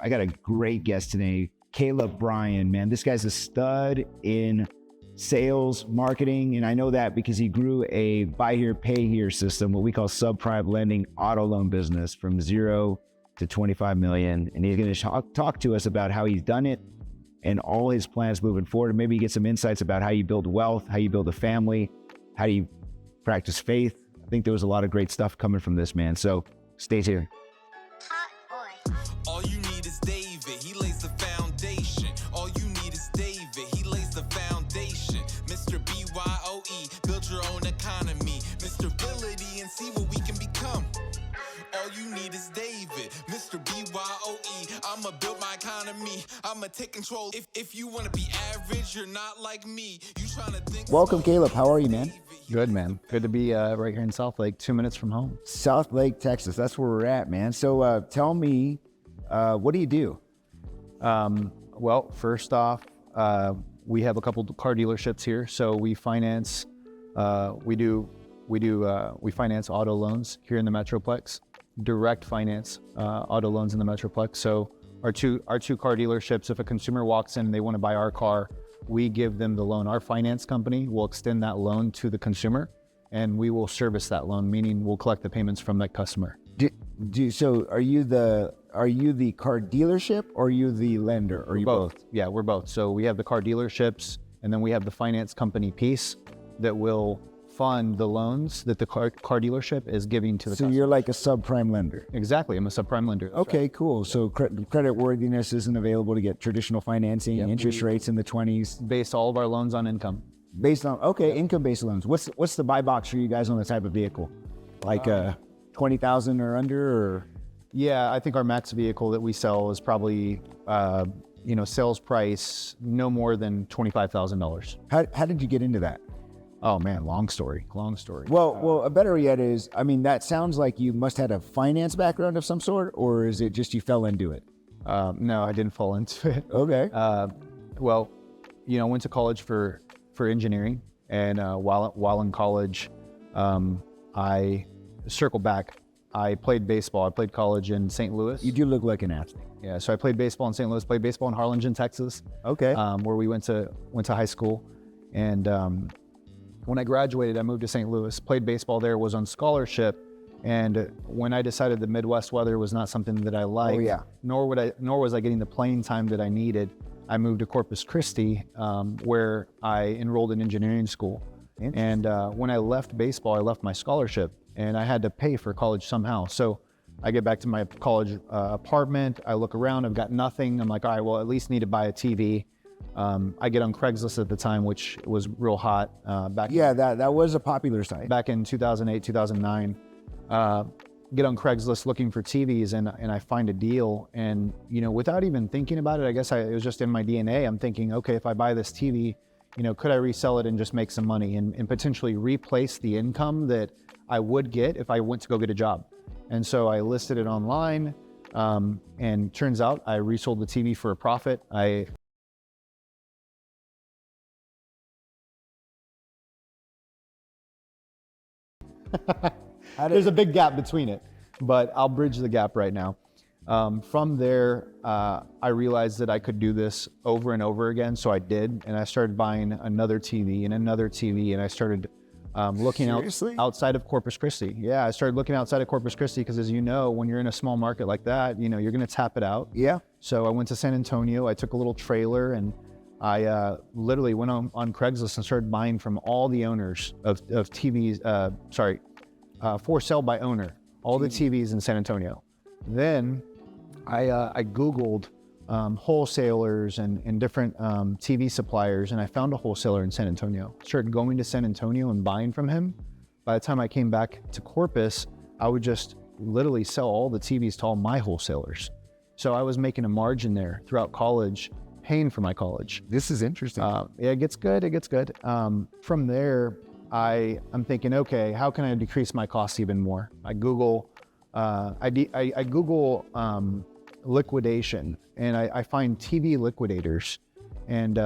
I got a great guest today, Caleb Bryan, man. This guy's a stud in sales, marketing, and I know that because he grew a buy here, pay here system, what we call subprime lending auto loan business from 0 to 25 million. And he's going to talk to us about how he's done it and all his plans moving forward. And maybe get some insights about how you build wealth, how you build a family, how do you practice faith. I think there was a lot of great stuff coming from this, man. So stay tuned. All you need is David, he lays the foundation. All you need is David, he lays the foundation. Mr. BYOE, build your own economy. Mr. Ability and see what we can become. All you need is David, Mr. BYOE. I'ma build my economy, I'ma take control. If you wanna be average, you're not like me. You tryna think. Welcome, Caleb. How are you, man? Good, man. Good to be right here in South Lake, 2 minutes from home. South Lake, Texas. That's where we're at, man. So tell me, what do you do? Well, first off, we have a couple car dealerships here, so we finance. We finance auto loans here in the Metroplex. Direct finance auto loans in the Metroplex. So our two car dealerships, if a consumer walks in and they want to buy our car, we give them the loan. Our finance company will extend that loan to the consumer, and we will service that loan, meaning we'll collect the payments from that customer. So are you the car dealership or are you the lender? Or are you both? Yeah, we're both. So we have the car dealerships, and then we have the finance company piece that will fund the loans that the car dealership is giving to the customer. So you're like a subprime lender. Exactly. I'm a subprime lender. That's Okay, right. cool. So credit worthiness isn't available to get traditional financing, interest rates in the 20s. Base all of our loans on income. Based on, income-based loans. What's the buy box for you guys on the type of vehicle? Like 20,000 or under, or? Yeah, I think our max vehicle that we sell is probably, sales price no more than $25,000. How did you get into that? Oh man, long story. Well, a better yet is, that sounds like you must have a finance background of some sort, or is it just you fell into it? No, I didn't fall into it. Okay. Went to college for engineering, and while in college, I circled back. I played baseball. I played college in St. Louis. You do look like an athlete. Yeah, so I played baseball in St. Louis, played baseball in Harlingen, Texas. Okay. Where we went to high school. And when I graduated, I moved to St. Louis, played baseball there, was on scholarship. And when I decided the Midwest weather was not something that I liked, nor was I getting the playing time that I needed, I moved to Corpus Christi, where I enrolled in engineering school. And when I left baseball, I left my scholarship, and I had to pay for college somehow. So I get back to my college apartment, I look around, I've got nothing. I'm like, all right, well, at least need to buy a TV. I get on Craigslist at the time, which was real hot back. Yeah, that was a popular site. Back in 2008, 2009. Get on Craigslist looking for TVs, and I find a deal. And, without even thinking about it, I guess it was just in my DNA. I'm thinking, okay, if I buy this TV, could I resell it and just make some money and potentially replace the income that I would get if I went to go get a job? And so I listed it online, and turns out I resold the TV for a profit. There's a big gap between it, but I'll bridge the gap right now. From there, I realized that I could do this over and over again, so I did, and I started buying another TV and another TV, and I started looking outside of Corpus Christi. Yeah, I started looking outside of Corpus Christi because, as you know, when you're in a small market like that, you're going to tap it out. Yeah. So I went to San Antonio. I took a little trailer, and I literally went on Craigslist and started buying from all the owners of TVs. For sale by owner, all the TVs in San Antonio. Then I Googled wholesalers and different TV suppliers, and I found a wholesaler in San Antonio. Started going to San Antonio and buying from him. By the time I came back to Corpus, I would just literally sell all the TVs to all my wholesalers. So I was making a margin there throughout college, paying for my college. This is interesting. It gets good. From there, I'm thinking, okay, how can I decrease my costs even more? I Google liquidation, and I find TV liquidators and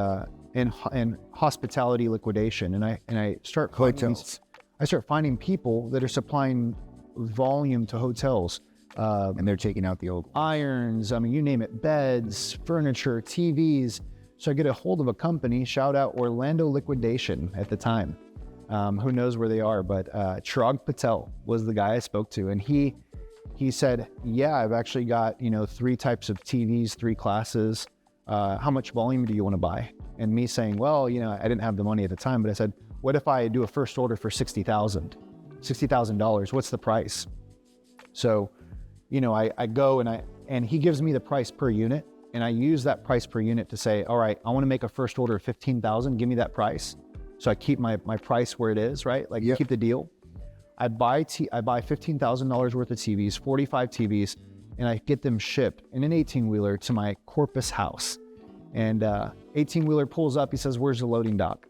hospitality liquidation, and I start finding people that are supplying volume to hotels. And they're taking out the old ones. irons, I mean, you name it, beds, furniture, TVs. So I get a hold of a company, shout out Orlando Liquidation at the time. Who knows where they are, but Chirag Patel was the guy I spoke to. And he said, yeah, I've actually got, 3 types of TVs, 3 classes. How much volume do you want to buy? And me saying, well, I didn't have the money at the time, but I said, what if I do a first order for $60,000? What's the price? So, I go and he gives me the price per unit, and I use that price per unit to say, all right, I want to make a first order of 15,000. Give me that price. So I keep my price where it is, right? Like keep the deal. I buy $15,000 worth of TVs, 45 TVs, and I get them shipped in an 18-wheeler to my Corpus house. And 18-wheeler pulls up. He says, "Where's the loading dock?"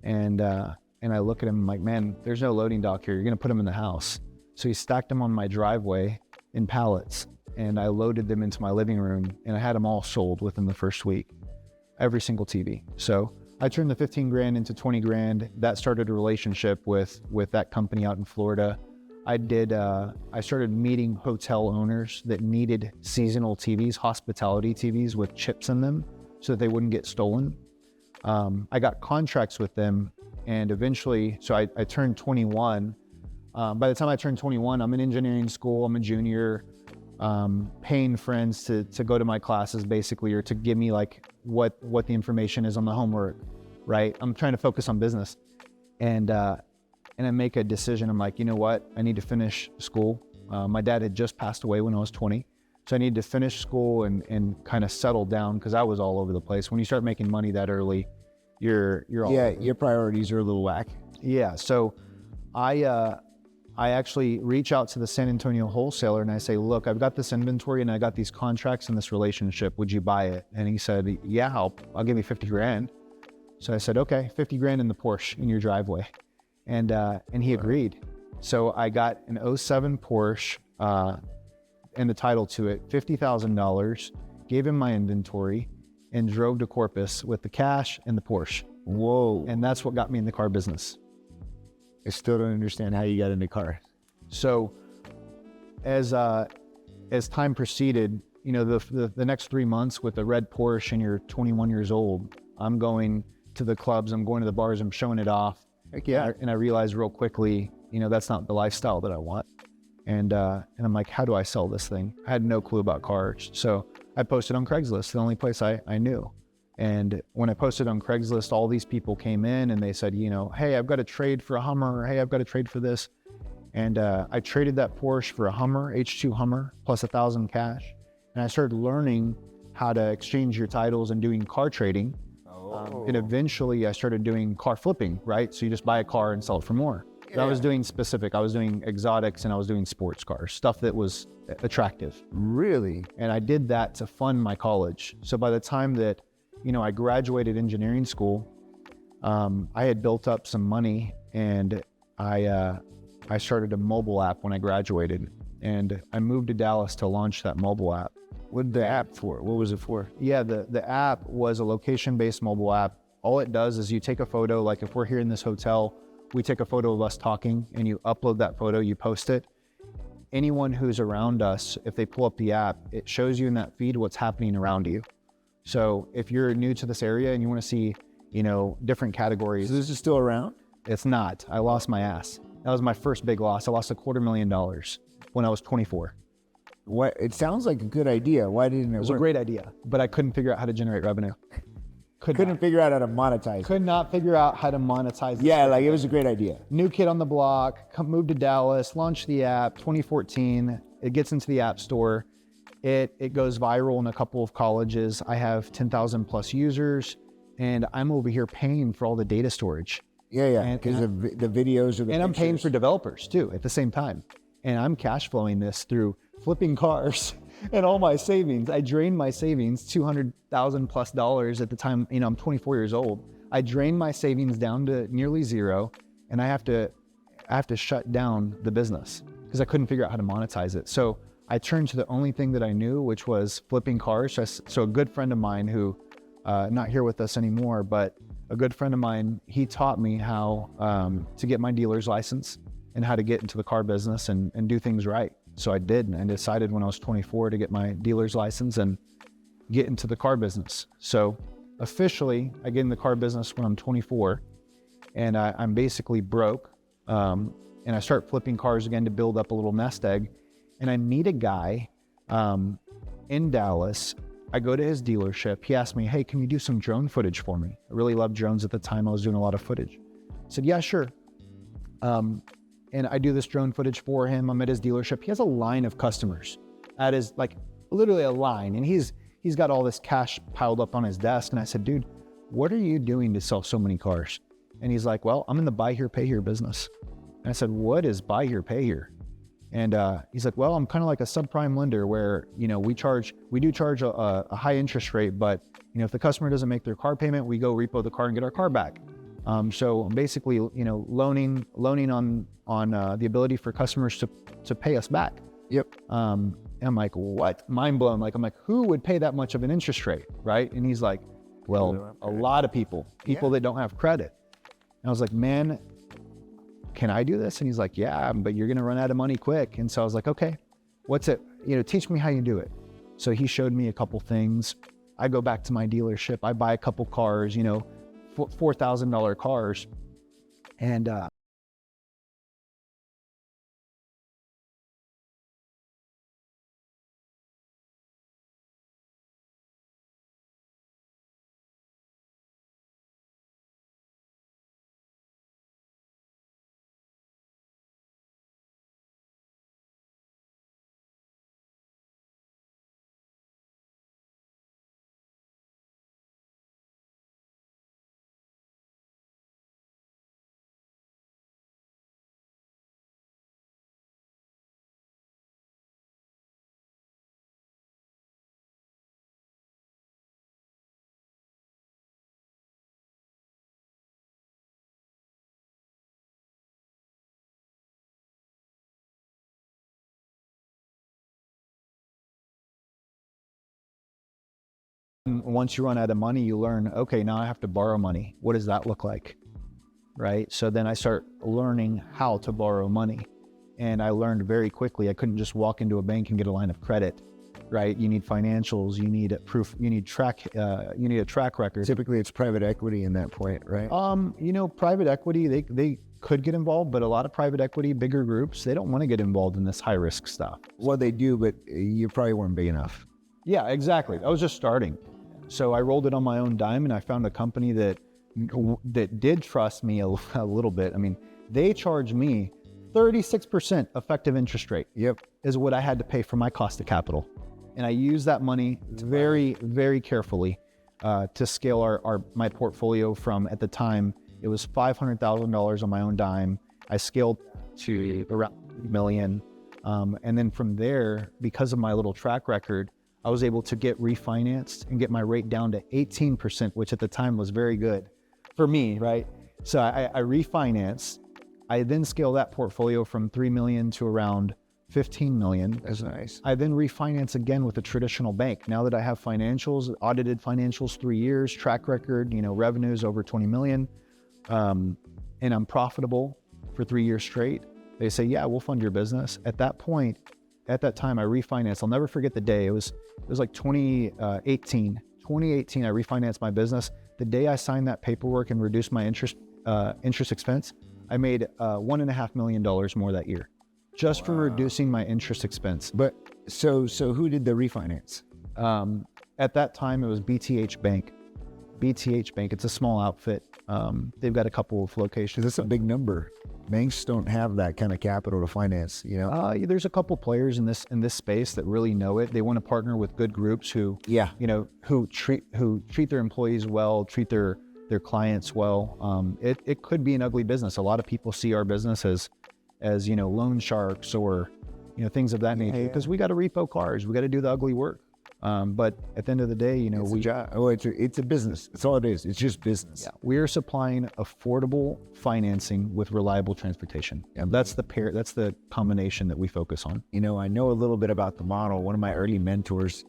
And I look at him, I'm like, "Man, there's no loading dock here. You're gonna put them in the house." So he stacked them on my driveway in pallets, and I loaded them into my living room, and I had them all sold within the first week, every single TV. So I turned the 15 grand into 20 grand. That started a relationship with that company out in Florida. I started meeting hotel owners that needed seasonal TVs, hospitality TVs with chips in them so that they wouldn't get stolen. I got contracts with them, and eventually, so I turned 21. By the time I turned 21, I'm in engineering school, I'm a junior, paying friends to go to my classes basically, or to give me like what the information is on the homework, right? I'm trying to focus on business. And I make a decision. I'm like, you know what? I need to finish school. My dad had just passed away when I was 20. So I needed to finish school and kind of settle down, because I was all over the place. When you start making money that early, you're all your priorities are a little whack. Yeah. So I actually reach out to the San Antonio wholesaler and I say, look, I've got this inventory and I got these contracts and this relationship. Would you buy it? And he said, yeah, I'll give you 50 grand. So I said, okay, 50 grand in the Porsche in your driveway. And he agreed. So I got an 07 Porsche and the title to it, $50,000, gave him my inventory, and drove to Corpus with the cash and the Porsche. Whoa. And that's what got me in the car business. I still don't understand how you got into cars. So as time proceeded, the next 3 months with the red Porsche and you're 21 years old, I'm going to the clubs, I'm going to the bars, I'm showing it off. Heck yeah. And I realized real quickly, that's not the lifestyle that I want. And I'm like, how do I sell this thing? I had no clue about cars. So I posted on Craigslist, the only place I knew. And when I posted on Craigslist, all these people came in and they said, hey, I've got a trade for a Hummer. Hey, I've got a trade for this. And I traded that Porsche for a Hummer, H2 Hummer, plus 1,000 cash. And I started learning how to exchange your titles and doing car trading. And eventually I started doing car flipping, right? So you just buy a car and sell it for more. Yeah. I was doing specific. I was doing exotics and I was doing sports cars, stuff that was attractive. Really? And I did that to fund my college. So by the time that, I graduated engineering school, I had built up some money, and I started a mobile app when I graduated, and I moved to Dallas to launch that mobile app. What did the app for? What was it for? Yeah, the app was a location-based mobile app. All it does is you take a photo, like if we're here in this hotel, we take a photo of us talking and you upload that photo, you post it. Anyone who's around us, if they pull up the app, it shows you in that feed what's happening around you. So if you're new to this area and you want to see, different categories. So this is still around? It's not. I lost my ass. That was my first big loss. I lost $250,000 when I was 24. What? It sounds like a good idea. Why didn't it work? It was a great idea, but I couldn't figure out how to generate revenue. Couldn't figure out how to monetize. Could not figure out how to monetize. Yeah, like it was a great idea. New kid on the block, moved to Dallas, launched the app, 2014. It gets into the app store. It goes viral in a couple of colleges. I have 10,000 plus users, and I'm over here paying for all the data storage. Yeah, because of the videos or the And I'm paying pictures. for developers too at the same time. And I'm cash flowing this through flipping cars and all my savings. I drained my savings, $200,000 plus at the time. I'm 24 years old. I drained my savings down to nearly zero, and I have to shut down the business because I couldn't figure out how to monetize it. So I turned to the only thing that I knew, which was flipping cars. So a good friend of mine who, not here with us anymore, but a good friend of mine, he taught me how to get my dealer's license and how to get into the car business and do things right. So I did, and I decided when I was 24 to get my dealer's license and get into the car business. So officially, I get in the car business when I'm 24, and I'm basically broke. And I start flipping cars again to build up a little nest egg. And I meet a guy in Dallas. I go to his dealership. He asked me, hey, can you do some drone footage for me? I really loved drones at the time. I was doing a lot of footage. I said, yeah, sure. And I do this drone footage for him. I'm at his dealership. He has a line of customers. That is like literally a line. And he's got all this cash piled up on his desk. And I said, dude, what are you doing to sell so many cars? And he's like, well, I'm in the buy here, pay here business. And I said, what is buy here, pay here? And he's like, well, I'm kind of like a subprime lender where, you know, we do charge a high interest rate, but, you know, if the customer doesn't make their car payment, we go repo the car and get our car back. So I'm basically, you know, loaning on the ability for customers to pay us back. Yep. And I'm like, what? Mind blown. Like, I'm like, who would pay that much of an interest rate, right? And he's like, well, a lot of people that don't have credit. And I was like, man, can I do this? And he's like, yeah, but you're gonna run out of money quick. And so I was like, okay, what's it? You know, teach me how you do it. So he showed me a couple things. I go back to my dealership. I buy a couple cars, you know, $4,000 cars. And once you run out of money, you learn, okay, now I have to borrow money. What does that look like? Right? So then I start learning how to borrow money. And I learned very quickly, I couldn't just walk into a bank and get a line of credit, right? You need financials, you need proof, you need a track record. Typically it's private equity in that point, right? You know, private equity, they could get involved, but a lot of private equity, bigger groups, they don't want to get involved in this high risk stuff. Well, they do, but you probably weren't big enough. Yeah, exactly. I was just starting. So I rolled it on my own dime, and I found a company that did trust me a little bit. I mean, they charged me 36% effective interest rate. Yep. Is what I had to pay for my cost of capital. And I used that money very, very carefully to scale my portfolio from, at the time, it was $500,000 on my own dime. I scaled to around $1 million. And then from there, because of my little track record, I was able to get refinanced and get my rate down to 18%, which at the time was very good for me, right? So I refinanced. I then scaled that portfolio from 3 million to around 15 million. That's nice. I then refinance again with a traditional bank. Now that I have financials, audited financials, 3 years, track record, you know, revenues over 20 million, and I'm profitable for 3 years straight, they say, yeah, we'll fund your business. At that point, at that time, I refinanced. I'll never forget the day. It was like 2018. 2018, I refinanced my business. The day I signed that paperwork and reduced my interest expense, I made $1.5 million more that year, just from reducing my interest expense. But so who did the refinance? At that time, it was BTH Bank. BTH Bank, it's a small outfit. They've got a couple of locations. That's a big number. Banks don't have that kind of capital to finance, you know? There's a couple players in this space that really know it. They want to partner with good groups who, you know, who treat their employees well, treat their clients well. It could be an ugly business. A lot of people see our business as you know, loan sharks or, you know, things of that nature, because we got to repo cars. We got to do the ugly work. But at the end of the day, you know, it's a business. It's all it is. It's just business. Yeah, we are supplying affordable financing with reliable transportation. Yeah, that's the combination that we focus on. You know, I know a little bit about the model. One of my early mentors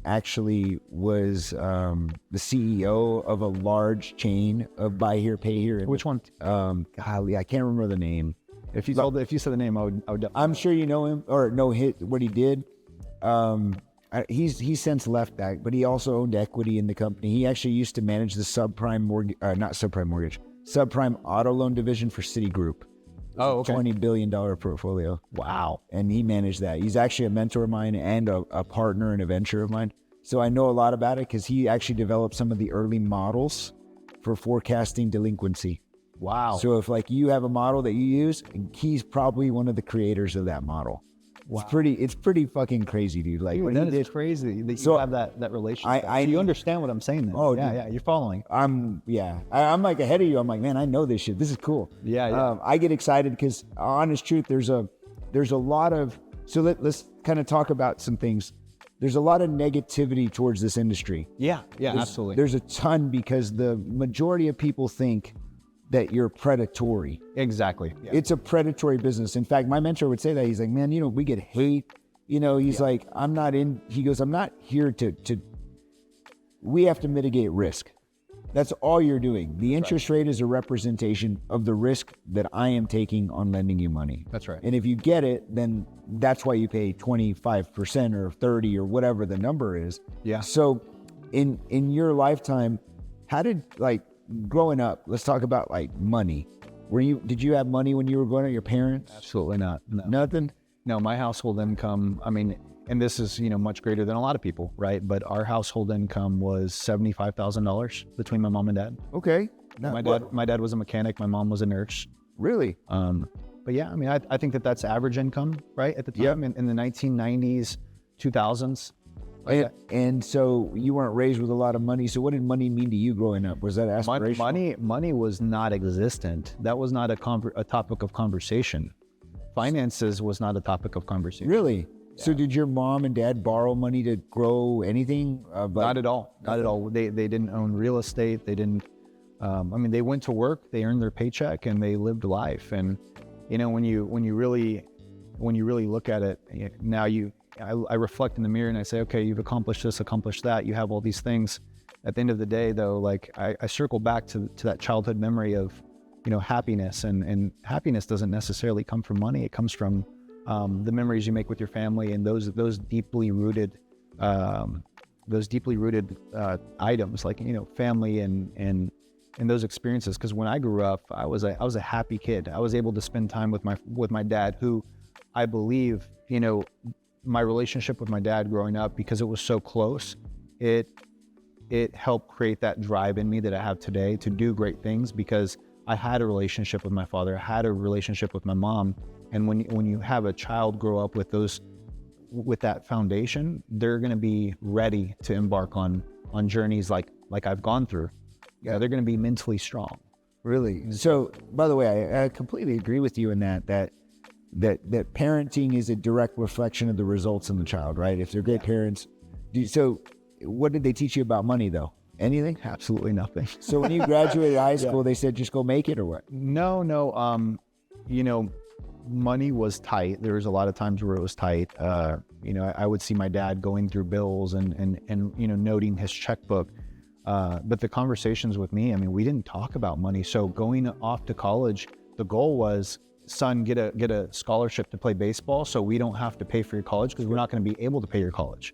actually was the CEO of a large chain of buy here, pay here. Which one? Golly, I can't remember the name. If you said the name, I would definitely. I'm sure you know him or know what he did. He's since left that, but he also owned equity in the company. He actually used to manage the subprime auto loan division for Citigroup. Oh, okay. $20 billion portfolio. Wow. And he managed that. He's actually a mentor of mine and a partner in a venture of mine. So I know a lot about it because he actually developed some of the early models for forecasting delinquency. Wow. So if like you have a model that you use, he's probably one of the creators of that model. Wow. It's pretty fucking crazy, dude. Like, dude, that is crazy that you have that relationship. So you understand what I'm saying then. Oh, yeah, you're following. I'm like ahead of you. I'm like, man, I know this shit. This is cool. Yeah. I get excited because, honest truth, there's a lot of, so let's kind of talk about some things. There's a lot of negativity towards this industry. Yeah, absolutely. There's a ton because the majority of people think that you're predatory. Exactly. Yeah. It's a predatory business. In fact, my mentor would say that. He's like, man, we get hate. He's like, I'm not here to, we have to mitigate risk. That's all you're doing. The interest rate is a representation of the risk that I am taking on lending you money. That's right. And if you get it, then that's why you pay 25% or 30 or whatever the number is. Yeah. So in your lifetime, how did, like, growing up, let's talk about like money. Did you have money when you were growing up, your parents? Absolutely not. No. Nothing? No, my household income, I mean, and this is, much greater than a lot of people, right? But our household income was $75,000 between my mom and dad. Okay. My dad was a mechanic. My mom was a nurse. Really? But yeah, I mean, I think that's average income, right? At the time, in the 1990s, 2000s. And so you weren't raised with a lot of money. So what did money mean to you growing up? Was that aspirational? Money was not existent. That was not a topic of conversation. Finances was not a topic of conversation. Really? Yeah. So did your mom and dad borrow money to grow anything? Not at all. Not at all. They didn't own real estate. They didn't. They went to work. They earned their paycheck and they lived life. And when you really look at it now, I reflect in the mirror and I say, okay, you've accomplished this, accomplished that. You have all these things. At the end of the day, though, like I circle back to that childhood memory of, happiness, and happiness doesn't necessarily come from money. It comes from the memories you make with your family and those deeply rooted items, like family and those experiences. Because when I grew up, I was a happy kid. I was able to spend time with my dad, who I believe my relationship with my dad growing up, because it was so close, it helped create that drive in me that I have today to do great things, because I had a relationship with my father, I had a relationship with my mom. And when you have a child grow up with that foundation, they're going to be ready to embark on journeys like I've gone through. Yeah, they're going to be mentally strong. Really? So, by the way, I completely agree with you in that parenting is a direct reflection of the results in the child, right? If they're great parents. So what did they teach you about money, though? Anything? Absolutely nothing. So when you graduated high school, they said just go make it, or what? No. Money was tight. There was a lot of times where it was tight. I would see my dad going through bills and noting his checkbook. But the conversations with me, we didn't talk about money. So going off to college, the goal was, son, get a scholarship to play baseball so we don't have to pay for your college, because we're not going to be able to pay your college.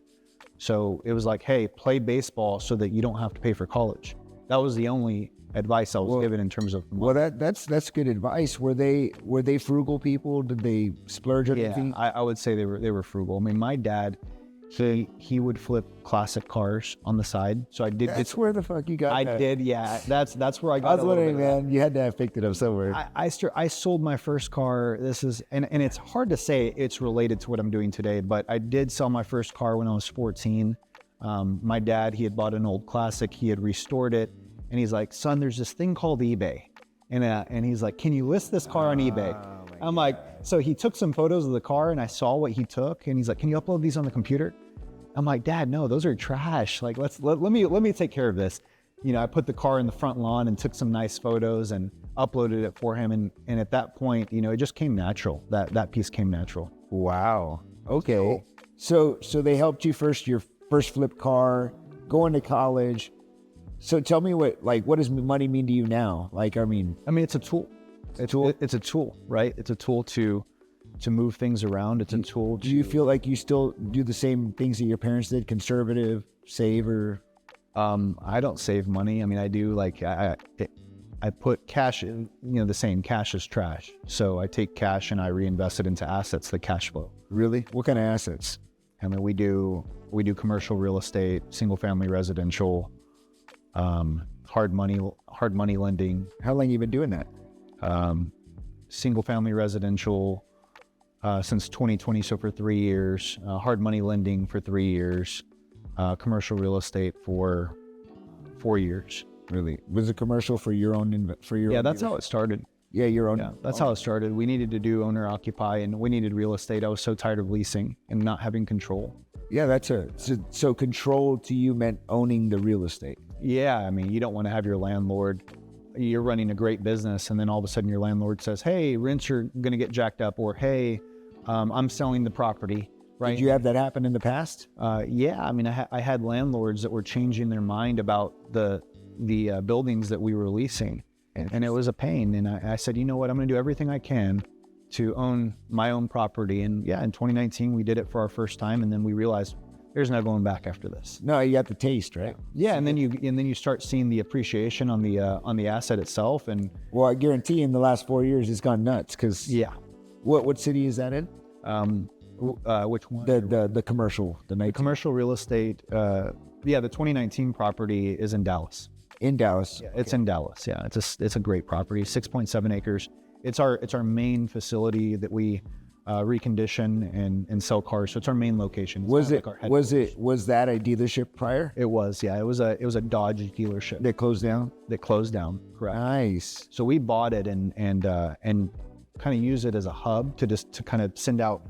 So it was like, hey, play baseball so that you don't have to pay for college. That was the only advice I was given in terms of money. Well, that's good advice. Were they frugal people? Did they splurge on anything? I would say they were frugal. My dad, he would flip classic cars on the side. So I did. That's where the fuck you got that. I did, yeah. That's where I got. I was wondering, man. You had to have picked it up somewhere. I sold my first car. This is, and it's hard to say it's related to what I'm doing today, but I did sell my first car when I was 14. My dad, he had bought an old classic. He had restored it, and he's like, son, there's this thing called eBay, and he's like, can you list this car on eBay? I'm like, so he took some photos of the car, and I saw what he took, and he's like, can you upload these on the computer? I'm like, Dad, no, those are trash. Like, let me take care of this. I put the car in the front lawn and took some nice photos and uploaded it for him. And at that point, it just came natural. That piece came natural. Wow. Okay. So they helped you your first flip car, going to college. So tell me what does money mean to you now? It's a tool. It's a tool, right? It's a tool to move things around. It's a tool. Do you feel like you still do the same things that your parents did? Conservative, save, or? I don't save money. I mean, I do like I put cash in, the saying cash is trash. So I take cash and I reinvest it into assets, the cash flow. Really? What kind of assets? I mean, we do commercial real estate, single family residential, hard money lending. How long have you been doing that? Single family residential since 2020, so for 3 years. Hard money lending for 3 years. Commercial real estate for 4 years. Really? Was it commercial for your own? Yeah, that's how it started. Yeah, your own. Yeah, that's how it started. We needed to do owner occupy, and we needed real estate. I was so tired of leasing and not having control. Yeah, so control to you meant owning the real estate. Yeah, I mean, you don't want to have your landlord. You're running a great business, and then all of a sudden your landlord says, "Hey, rents are going to get jacked up," or "Hey, I'm selling the property." Right? Did you have that happen in the past? Yeah, I mean, I had landlords that were changing their mind about the buildings that we were leasing, and it was a pain. And I said, you know what, I'm going to do everything I can to own my own property. And yeah, in 2019 we did it for our first time, and then we realized there's no going back after this. No, you got the taste, right? Yeah, and then you start seeing the appreciation on the asset itself. And well, I guarantee in the last 4 years it's gone nuts. Because yeah, what city is that in? Which one? The commercial, the commercial real estate. The 2019 property is in Dallas. In Dallas. Yeah, it's in Dallas. Yeah, it's a great property, 6.7 acres. It's our main facility that we recondition and sell cars. So it's our main location. Was that a dealership prior? It was, yeah. It was a Dodge dealership that closed down. Correct. Nice. So we bought it and kind of use it as a hub to kind of send out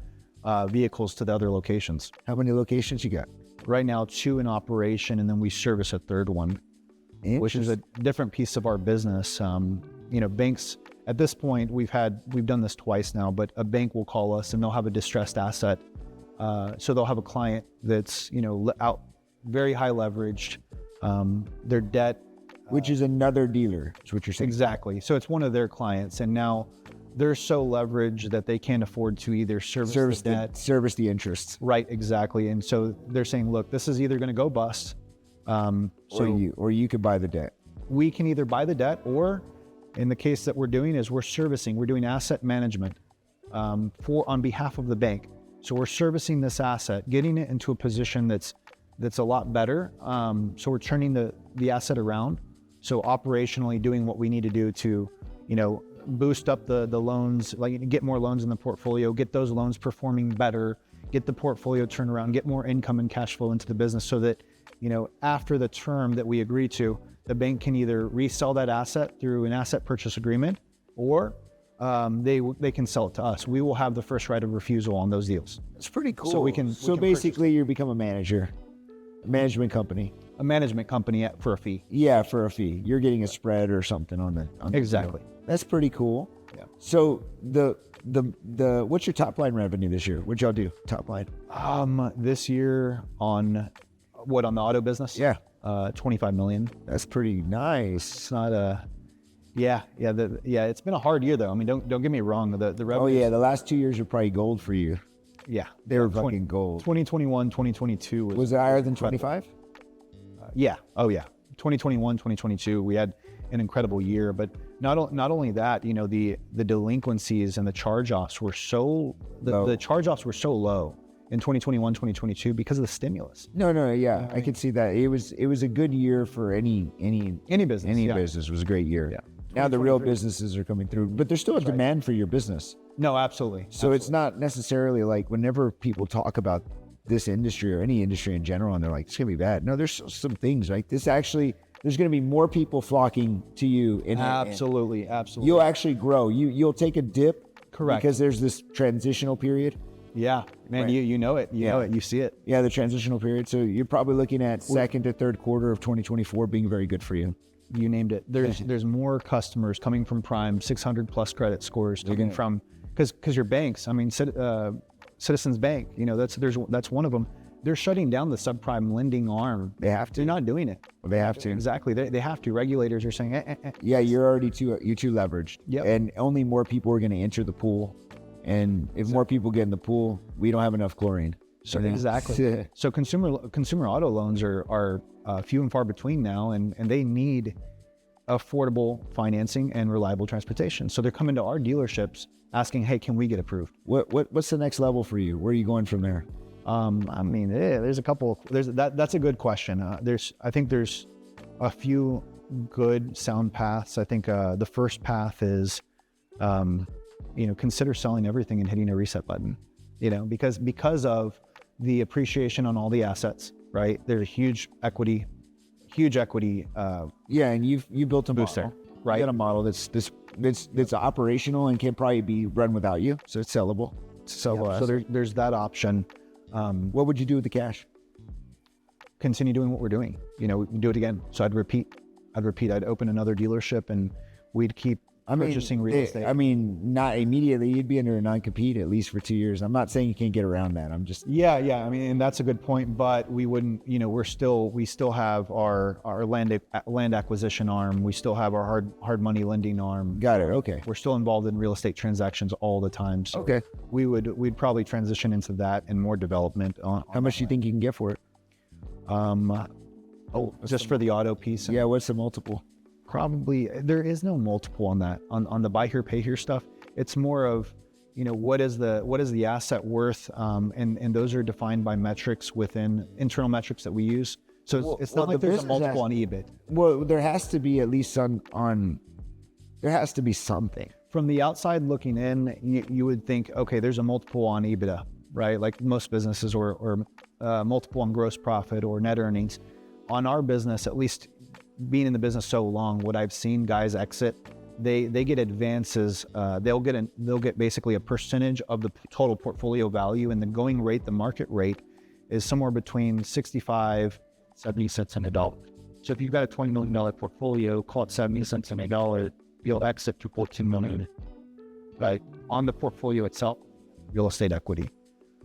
vehicles to the other locations. How many locations you got? Right now, 2 in operation, and then we service a third one, which is a different piece of our business. Banks at this point, we've done this twice now, but a bank will call us and they'll have a distressed asset. So they'll have a client that's, out very high leveraged, their debt. Which is another dealer, is what you're saying. Exactly. So it's one of their clients, and now they're so leveraged that they can't afford to either service the debt. Service the interests. Right, exactly. And so they're saying, look, this is either going to go bust. Or you could buy the debt. We can either buy the debt, or in the case that we're doing is we're doing asset management on behalf of the bank. So we're servicing this asset, getting it into a position that's a lot better. So we're turning the asset around. So operationally doing what we need to do to, boost up the loans, like get more loans in the portfolio, get those loans performing better, get the portfolio turned around, get more income and cash flow into the business so that, after the term that we agree to, the bank can either resell that asset through an asset purchase agreement, or they can sell it to us. We will have the first right of refusal on those deals. It's pretty cool. So we can basically you become a manager, a management company. A management company for a fee. Yeah, for a fee. You're getting a spread or something on the exactly. Deal. That's pretty cool. Yeah. So the what's your top line revenue this year? What'd y'all do top line? This year on the auto business? Yeah. 25 million. That's pretty nice. It's not it's been a hard year though. I mean, don't get me wrong. The revenue. Oh yeah, the last 2 years are probably gold for you. Yeah. They were fucking gold. 2021, 2022 was it higher than 25? Yeah. Oh yeah. 2021, 2022, we had an incredible year, but not only that, the delinquencies and the charge-offs were so the charge-offs were so low in 2021, 2022 because of the stimulus. No, yeah, I could see that. It was a good year for any business. Any business was a great year. Yeah. Now the real businesses are coming through, but there's still a demand for your business. No, absolutely. So it's not necessarily like whenever people talk about this industry or any industry in general, and they're like, it's gonna be bad. No, there's some things, right? There's gonna be more people flocking to you. Absolutely. You'll actually grow. You'll take a dip. Correct. Because there's this transitional period. Yeah, man, right. You know it. You know it. You see it. Yeah, the transitional period. So you're probably looking at second to third quarter of 2024 being very good for you. You named it. There's more customers coming from Prime, 600 plus credit scores coming from because your banks. I mean, Citizens Bank. That's one of them. they're shutting down the subprime lending arm. They have to. They're not doing it. They have to. Exactly. They have to. Regulators are saying, Yeah, you're already too leveraged. Yep. And only more people are going to enter the pool. And if more people get in the pool, we don't have enough chlorine. So exactly. So consumer auto loans are few and far between now, and they need affordable financing and reliable transportation. So they're coming to our dealerships asking, hey, can we get approved? What's the next level for you? Where are you going from there? I mean, there's a couple. That's a good question. I think there's a few good sound paths. I think the first path is, consider selling everything and hitting a reset button. Because of the appreciation on all the assets, right? There's a huge equity. Yeah, and you built a booster, model, right? You got a model that's operational and can probably be run without you, so it's sellable. So there's that option. What would you do with the cash? Continue doing what we're doing. We can do it again. So I'd repeat. I'd open another dealership and we'd keep purchasing real estate. Not immediately. You'd be under a non-compete at least for 2 years. I'm not saying you can't get around that. I'm just yeah. And that's a good point. But we wouldn't. We still have our land acquisition arm. We still have our hard money lending arm. Got it. Okay. We're still involved in real estate transactions all the time. So okay. We'd probably transition into that and more development. How much do you think you can get for it? Just for the auto piece. Yeah. What's the multiple? Probably there is no multiple on that. On the buy here, pay here stuff. It's more of, what is the asset worth, and those are defined by metrics within internal metrics that we use. So it's not like there's a multiple on EBIT. Well, there has to be at least there has to be something. From the outside looking in, you would think, okay, there's a multiple on EBITDA, right? Like most businesses, or multiple on gross profit or net earnings. On our business, at least being in the business so long, what I've seen guys exit, they get advances. They'll get basically a percentage of the total portfolio value, and the going rate, the market rate, is somewhere between 65, 70 cents on a dollar. So if you've got a $20 million portfolio, call it 70 cents on a dollar, you'll exit to $14 million. Right on the portfolio itself, real estate equity.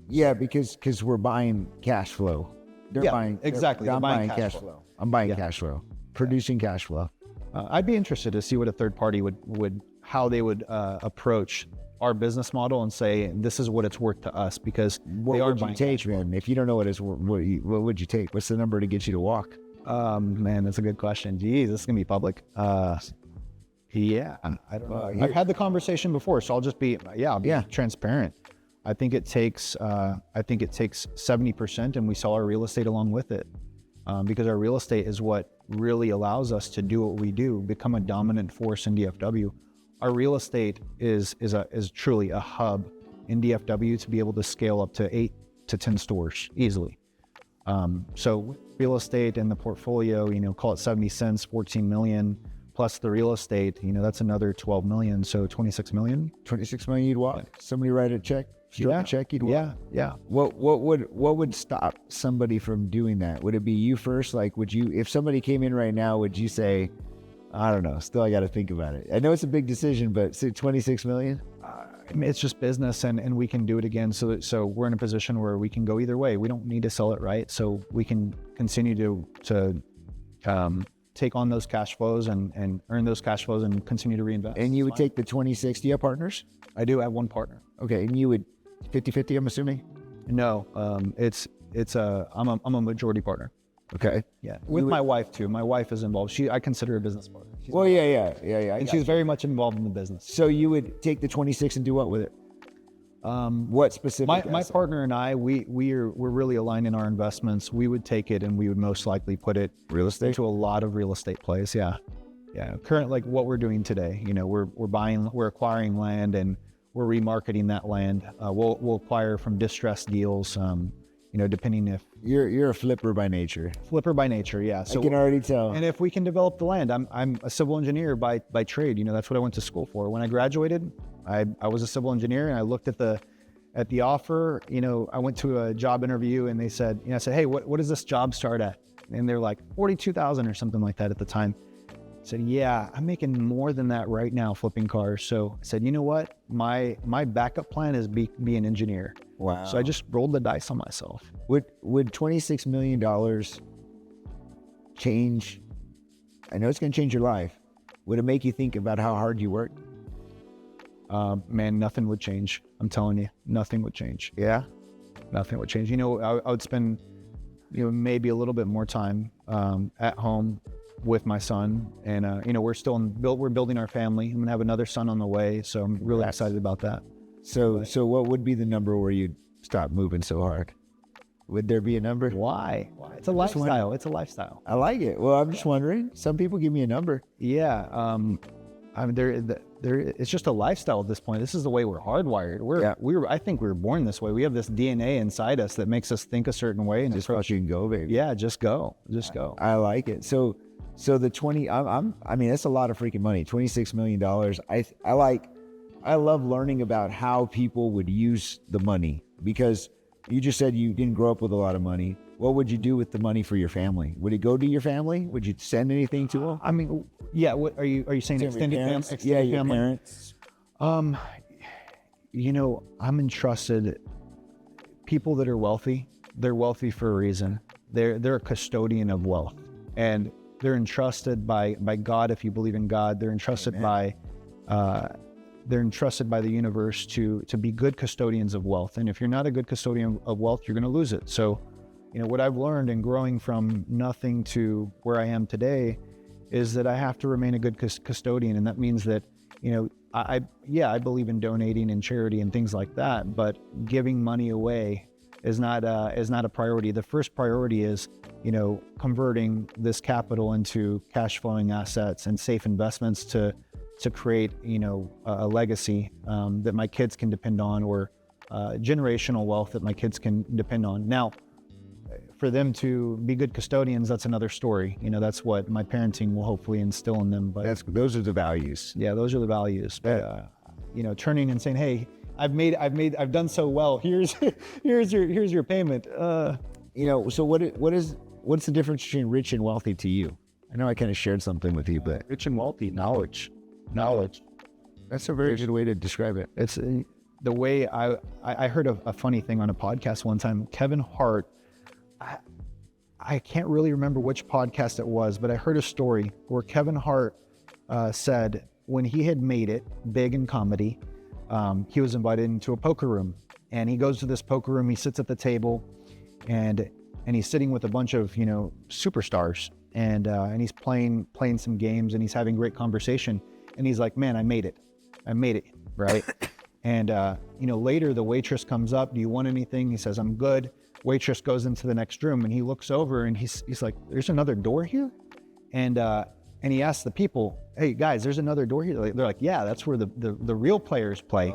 Yeah, because we're buying cash flow. They're buying exactly. I'm buying cash flow. I'm buying cash flow. Producing cash flow. I'd be interested to see what a third party would how they would approach our business model and say, this is what it's worth to us, because what they are would you take, man? If you don't know what it's worth, what would you take? What's the number to get you to walk? Man, that's a good question. Geez, this is gonna be public. Yeah, I don't know. I've had the conversation before, so I'll just be transparent. I think it takes 70%, and we sell our real estate along with it, because our real estate is what really allows us to do what we do, become a dominant force in DFW. Our real estate is truly a hub in DFW to be able to scale up to 8 to 10 stores easily. So real estate in the portfolio, call it 70 cents, 14 million, plus the real estate, that's another 12 million. So 26 million. 26 million you'd walk? Somebody write a check? Check you'd walk? Yeah. What would stop somebody from doing that? Would it be you first? Like, if somebody came in right now, would you say, I don't know, still I got to think about it. I know it's a big decision, but say 26 million? It's just business, and we can do it again. So we're in a position where we can go either way. We don't need to sell it, right? So we can continue to take on those cash flows and earn those cash flows and continue to reinvest. And you would take the 20/60. Do you have partners? I do. I have one partner. Okay, and you would 50/50, I'm assuming? No, I'm a majority partner. Okay. Yeah, with my wife too. My wife is involved. I consider her a business partner. Yeah. And she's very much involved in the business. So you would take the 26 and do what with it? What specific? My partner and I, we're really aligned in our investments. We would take it and we would most likely put it real estate into a lot of real estate plays. Yeah. Current, like what we're doing today. We're acquiring land and we're remarketing that land. We'll acquire from distressed deals. Depending if you're a flipper by nature. Yeah. So I can already tell. And if we can develop the land, I'm a civil engineer by trade. That's what I went to school for. When I graduated, I was a civil engineer, and I looked at the offer. I went to a job interview, and they said, I said, hey, what does this job start at? And they're like 42,000 or something like that at the time. I said, yeah, I'm making more than that right now flipping cars. So I said, you know what? My backup plan is be an engineer. Wow. So I just rolled the dice on myself. Would $26 million change? I know it's going to change your life. Would it make you think about how hard you worked? Man, nothing would change. I'm telling you, nothing would change. Yeah. Nothing would change. You know, I would spend, you know, maybe a little bit more time at home with my son, and you know, we're building our family. I'm gonna have another son on the way, so I'm really excited about that. So what would be the number where you'd stop moving so hard? Would there be a number? Why? It's a lifestyle. It's a lifestyle. I like it. Well, I'm just wondering. Some people give me a number. Yeah. I mean, it's just a lifestyle at this point. This is the way we're hardwired. I think we were born this way. We have this DNA inside us that makes us think a certain way and Just fucking go, baby. Yeah, just go. I like it. So the 20, I mean, that's a lot of freaking money. $26 million. I love learning about how people would use the money, because you just said you didn't grow up with a lot of money. What would you do with the money for your family? Would it go to your family? Would you send anything to them? I mean, yeah. What are you saying? Extended family? Yeah, your parents. You know, I'm entrusted. People that are wealthy, they're wealthy for a reason. They're a custodian of wealth, and they're entrusted by God. If you believe in God, they're entrusted Amen. by the universe to be good custodians of wealth. And if you're not a good custodian of wealth, you're going to lose it. So, you know, what I've learned in growing from nothing to where I am today is that I have to remain a good custodian. And that means that, you know, I believe in donating and charity and things like that, but giving money away is not a priority. The first priority is, you know, converting this capital into cash flowing assets and safe investments to create, you know, a legacy that my kids can depend on, or generational wealth that my kids can depend on. Now, for them to be good custodians, that's another story. You know, that's what my parenting will hopefully instill in them. But Those are the values. yeah, those are the values. But you know, turning and saying, "Hey, I've done so well. Here's your payment." You know, so what's the difference between rich and wealthy to you? I know I kind of shared something with you, but Rich and wealthy, knowledge. that's a very good way to describe it. It's the way I heard a funny thing on a podcast one time. Kevin Hart, I can't really remember which podcast it was, but I heard a story where Kevin Hart said when he had made it big in comedy, he was invited into a poker room, and he goes to this poker room. He sits at the table, and he's sitting with a bunch of, you know, superstars, and he's playing some games, and he's having great conversation, and he's like, "Man, I made it, right?" And you know, later the waitress comes up. "Do you want anything?" He says, "I'm good." Waitress goes into the next room, and he looks over, and he's like, "There's another door here?" And he asks the people, "Hey guys, there's another door here?" They're like, "Yeah, that's where the real players play."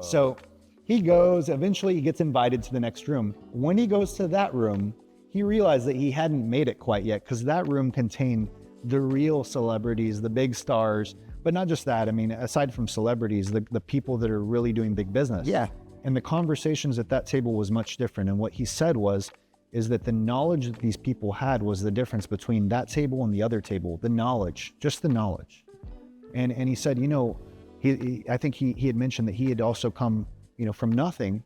So he goes, eventually he gets invited to the next room. When he goes to that room, he realized that he hadn't made it quite yet, because that room contained the real celebrities, the big stars. But not just that, I mean, aside from celebrities, the people that are really doing big business. Yeah. And the conversations at that table was much different. And what he said is that the knowledge that these people had was the difference between that table and the other table. The knowledge, just the knowledge. And he said, you know, I think he had mentioned that he had also come, you know, from nothing.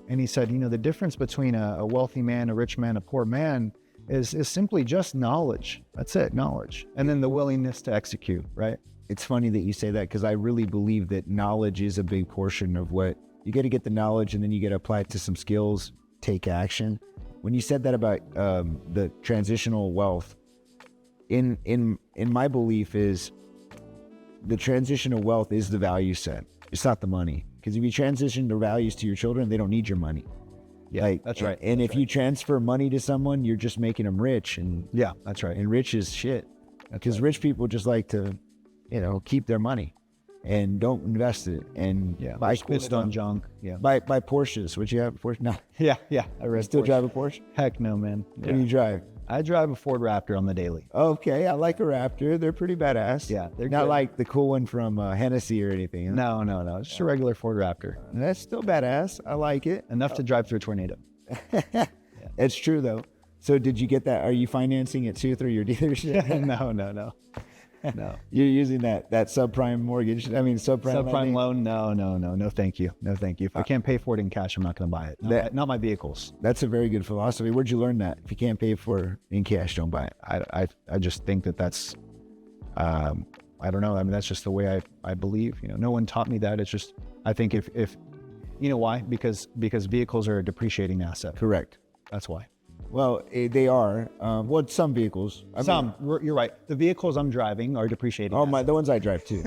And he said, you know, the difference between a wealthy man, a rich man, a poor man is simply just knowledge. That's it, knowledge. And then the willingness to execute, right? It's funny that you say that, because I really believe that knowledge is a big portion of what you got to get the knowledge, and then you got to apply it to some skills, take action. When you said that about the transitional wealth, in my belief is the transitional wealth is the value set. It's not the money, because if you transition the values to your children, they don't need your money. Yeah, that's right. And if you transfer money to someone, you're just making them rich. And yeah, that's right. And rich is shit, because rich people just like to, you know, keep their money and don't invest it, and buy cool spend it on junk. Yeah. Buy Porsches. Would you have a Porsche? No. Yeah. I still drive a Porsche? Heck no, man. What do you drive? I drive a Ford Raptor on the daily. Okay, I like a Raptor. They're pretty badass. Yeah, they're not good. Like the cool one from Hennessy or anything. Huh? No. It's just a regular Ford Raptor. That's still badass. I like it. Enough to drive through a tornado. It's true though. So did you get that? Are you financing it too through your dealership? No. No. You're using that subprime mortgage. I mean, subprime Subprime lending? loan? No, thank you. No, thank you. If I can't pay for it in cash, I'm not going to buy it. Not my vehicles. That's a very good philosophy. Where'd you learn that? If you can't pay for it in cash, don't buy it. I just think that's, I don't know. I mean, that's just the way I believe. No one taught me that. It's just, I think if you know why? Because vehicles are a depreciating asset. Correct. That's why. Well, they are. Well, some vehicles. You're right. The vehicles I'm driving are depreciating. The ones I drive too.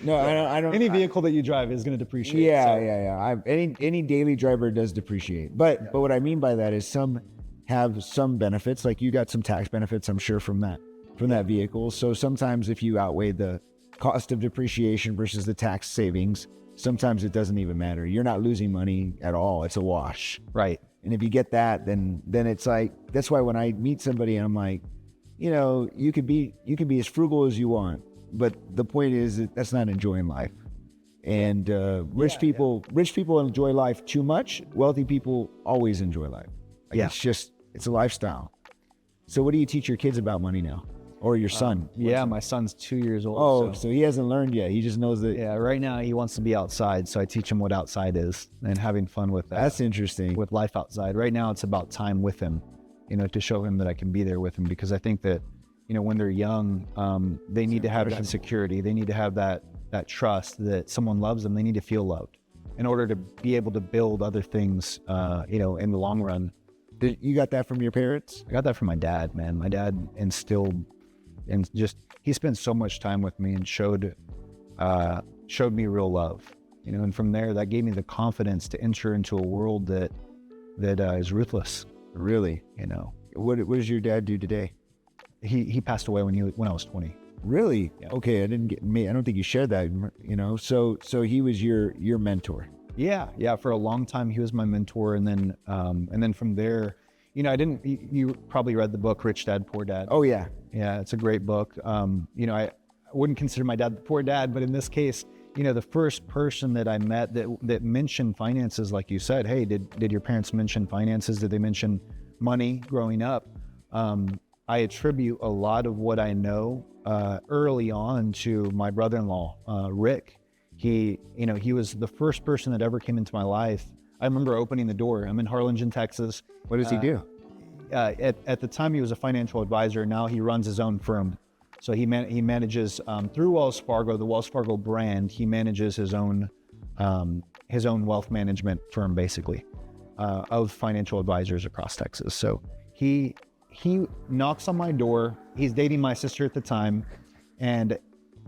No, I don't. Any vehicle that you drive is going to depreciate. Yeah. Any daily driver does depreciate. But what I mean by that is some have some benefits. Like you got some tax benefits, I'm sure, from that vehicle. So sometimes if you outweigh the cost of depreciation versus the tax savings, sometimes it doesn't even matter. You're not losing money at all. It's a wash. Right. And if you get that, then it's like, that's why when I meet somebody and I'm like, you can be as frugal as you want, but the point is that that's not enjoying life. And rich people enjoy life too much. Wealthy people always enjoy life. It's a lifestyle. So what do you teach your kids about money now? Or your son? My son's 2 years old. Oh, so he hasn't learned yet. He just knows that. Yeah, right now he wants to be outside, so I teach him what outside is and having fun with that. That's interesting. With life outside. Right now it's about time with him, to show him that I can be there with him, because I think that, when they're young, they need to have that security. They need to have that trust that someone loves them. They need to feel loved in order to be able to build other things, in the long run. You got that from your parents? I got that from my dad, man. My dad instilled, and he spent so much time with me and showed me real love, and from there that gave me the confidence to enter into a world that is ruthless. Really? What does your dad do today? He passed away when I was 20. Really? Yeah. Okay, I don't think you shared that. So he was your mentor. Yeah. For a long time he was my mentor, and then from there, you probably read the book Rich Dad Poor Dad. Oh yeah. Yeah, it's a great book. I wouldn't consider my dad the poor dad, but in this case, the first person that I met that mentioned finances, like you said, hey, did your parents mention finances? Did they mention money growing up? I attribute a lot of what I know early on to my brother-in-law, Rick. He was the first person that ever came into my life. I remember opening the door. I'm in Harlingen, Texas. What does he do? At the time, he was a financial advisor. Now he runs his own firm. So he manages through Wells Fargo, the Wells Fargo brand. He manages his own wealth management firm, basically, of financial advisors across Texas. So he knocks on my door. He's dating my sister at the time, and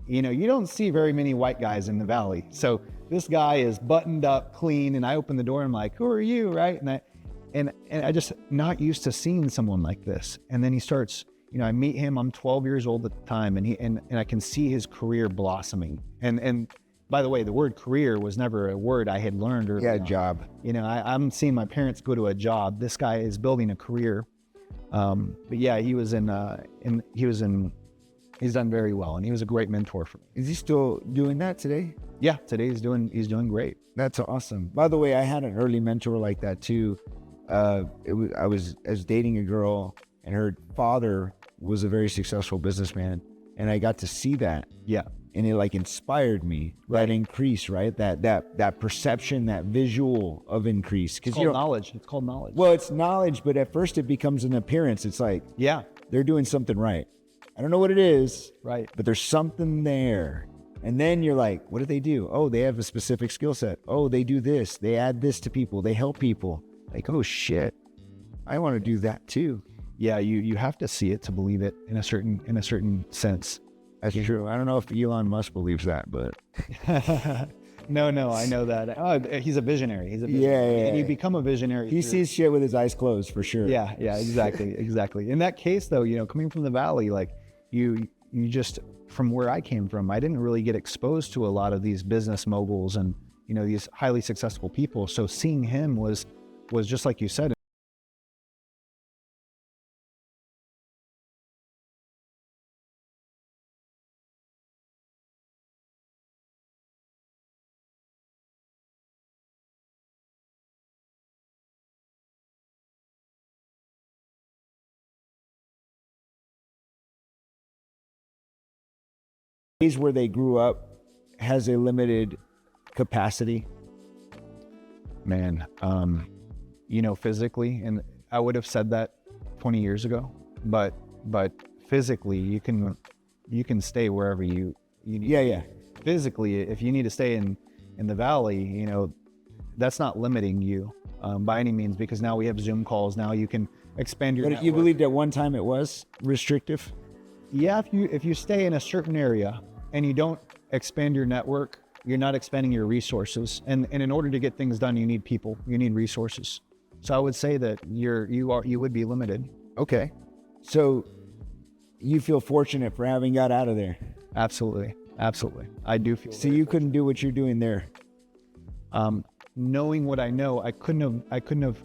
you don't see very many white guys in the Valley. So this guy is buttoned up, clean, and I open the door and I'm like, "Who are you?" Right? And I just not used to seeing someone like this. And then he starts, I meet him. I'm 12 years old at the time, and I can see his career blossoming. And by the way, the word career was never a word I had learned. Job. I'm seeing my parents go to a job. This guy is building a career. But yeah, he's done very well, and he was a great mentor for me. Is he still doing that today? Yeah, today he's doing great. That's awesome. By the way, I had an early mentor like that too. I was dating a girl, and her father was a very successful businessman, and I got to see that. Yeah. And it inspired me. Right. That increase, right? That perception, that visual of increase. It's called knowledge. It's called knowledge. Well, it's knowledge, but at first it becomes an appearance. It's like, yeah, they're doing something right. I don't know what it is. Right. But there's something there. And then you're like, what do they do? Oh, they have a specific skill set. Oh, they do this. They add this to people. They help people. Like, oh shit, I want to do that too. Yeah, you have to see it to believe it in a certain sense. That's true. I don't know if Elon Musk believes that, but no, I know that. Oh, he's a visionary. Yeah. And you become a visionary. He sees shit with his eyes closed for sure. Yeah, exactly. In that case, though, coming from the Valley, like you just, from where I came from, I didn't really get exposed to a lot of these business moguls and these highly successful people. So seeing him was just like you said, Is where they grew up has a limited capacity. Man, physically, and I would have said that 20 years ago, but physically you can stay wherever you need. Yeah. Physically, if you need to stay in the valley, that's not limiting you by any means, because now we have Zoom calls. Now you can expand your But network. you believed at one time it was restrictive? Yeah, if you stay in a certain area and you don't expand your network, you're not expanding your resources. And in order to get things done, you need people, you need resources. So I would say that you would be limited. Okay. So you feel fortunate for having got out of there. Absolutely. I do feel. So you couldn't do what you're doing there. Knowing what I know, I couldn't have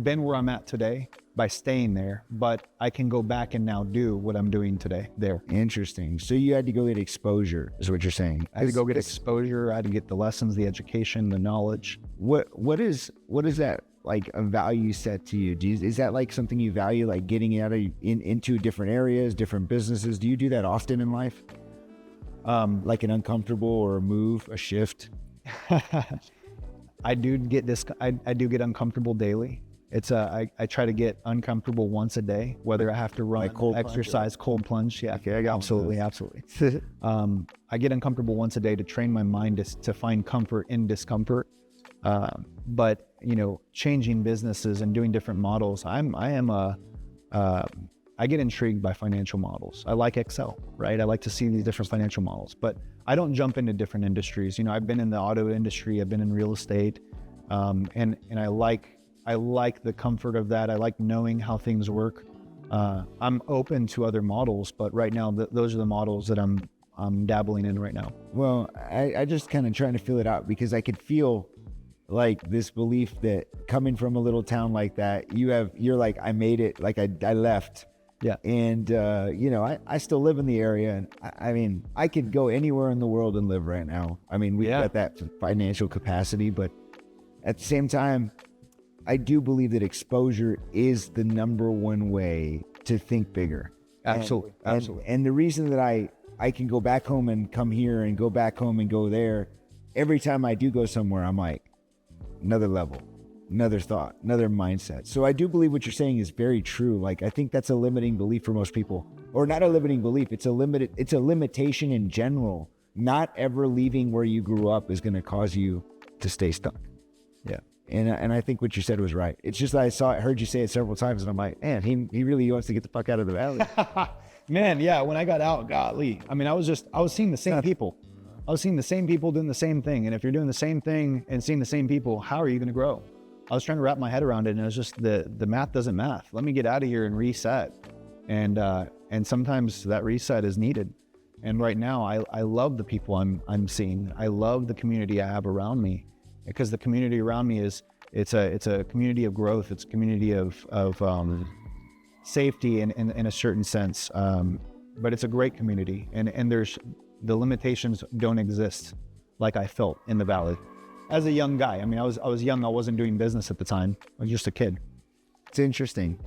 been where I'm at today by staying there, but I can go back and now do what I'm doing today there. Interesting. So you had to go get exposure, is what you're saying. I had to go get exposure. I had to get the lessons, the education, the knowledge. What is that like a value set to you? Is that like something you value, like getting out of into different areas, different businesses? Do you do that often in life? Like an uncomfortable or a move, a shift? I do get uncomfortable daily. I try to get uncomfortable once a day, whether I have to run, like cold exercise, cold plunge. Yeah, okay, I got absolutely. I get uncomfortable once a day to train my mind to find comfort in discomfort. But changing businesses and doing different models, I get intrigued by financial models. I like Excel, right? I like to see these different financial models, but I don't jump into different industries. I've been in the auto industry, I've been in real estate, and I like the comfort of that. I like knowing how things work. I'm open to other models, but right now those are the models that I'm dabbling in right now. Well, I just kind of trying to feel it out, because I could feel like this belief that coming from a little town like that, you're like, I made it, like I left. Yeah. And, I still live in the area, and I mean, I could go anywhere in the world and live right now. I mean, we've got that financial capacity, but at the same time, I do believe that exposure is the number one way to think bigger. Absolutely. And the reason that I can go back home and come here and go back home and go there, every time I do go somewhere, I'm like, another level, another thought, another mindset. So I do believe what you're saying is very true. Like, I think that's a limiting belief for most people, or not a limiting belief. It's a limitation in general. Not ever leaving where you grew up is going to cause you to stay stuck. Yeah. And I think what you said was right. It's just that I heard you say it several times, and I'm like, man, he really wants to get the fuck out of the valley. Man, yeah. When I got out, golly, I mean, I was seeing the same people. I was seeing the same people doing the same thing. And if you're doing the same thing and seeing the same people, how are you going to grow? I was trying to wrap my head around it, and it was just the math doesn't math. Let me get out of here and reset. And sometimes that reset is needed. And right now, I love the people I'm seeing. I love the community I have around me, because the community around me it's a community of growth. It's a community of safety in a certain sense. But it's a great community, and the limitations don't exist like I felt in the valley. As a young guy, I mean, I was young. I wasn't doing business at the time. I was just a kid. It's interesting,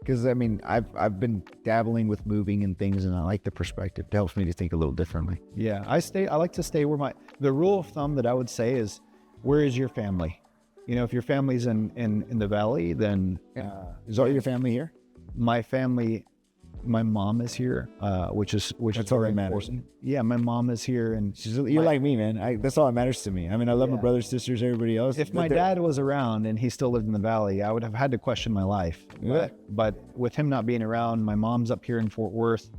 because I mean, I've been dabbling with moving and things, and I like the perspective. It helps me to think a little differently. Yeah, I like to stay where the rule of thumb that I would say is, where is your family? If your family's in the valley, then Is all your family here? my family, my mom is here, which is That's all that very matters. important. Yeah, my mom is here, and You're like me, man. That's all that matters to me. I mean, I love my brothers, sisters, everybody else. if my dad was around and he still lived in the valley, I would have had to question my life. Yeah. But with him not being around, my mom's up here in Fort Worth.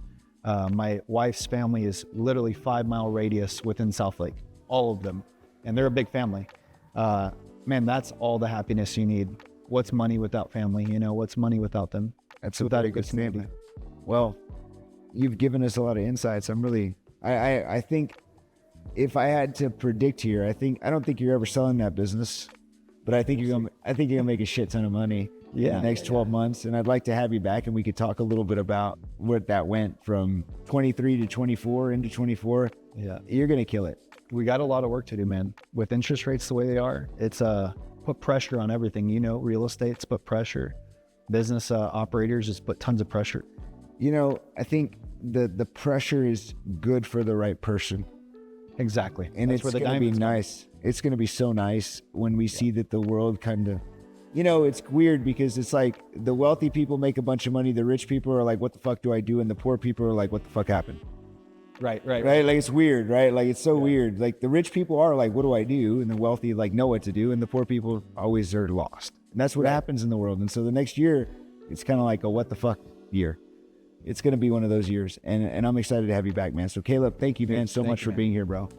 My wife's family is literally 5-mile radius within Southlake, all of them, and they're a big family. Man, that's all the happiness you need. What's money without family? What's money without them? That's without a good statement. Well, you've given us a lot of insights. I think if I had to predict here, I don't think you're ever selling that business, but I think you're gonna make a shit ton of money in the next 12 months. And I'd like to have you back, and we could talk a little bit about where that went from 23 to 24 into 24. Yeah. You're gonna kill it. We got a lot of work to do, man. With interest rates the way they are, it's put pressure on everything. Real estate's put pressure. Business operators just put tons of pressure. I think the pressure is good for the right person. Exactly. And That's it's where the going to be diamonds come. nice. It's going to be so nice when we see that the world kind of, you know, it's weird because it's like the wealthy people make a bunch of money. The rich people are like, what the fuck do I do? And the poor people are like, what the fuck happened? Right. Right? Like, it's weird, right? Like, it's so weird. Like, the rich people are like, what do I do? And the wealthy like know what to do. And the poor people always are lost. And that's what happens in the world. And so the next year, it's kind of like a what the fuck year. It's going to be one of those years. And I'm excited to have you back, man. So Caleb, thank you, man, so much for being here, bro.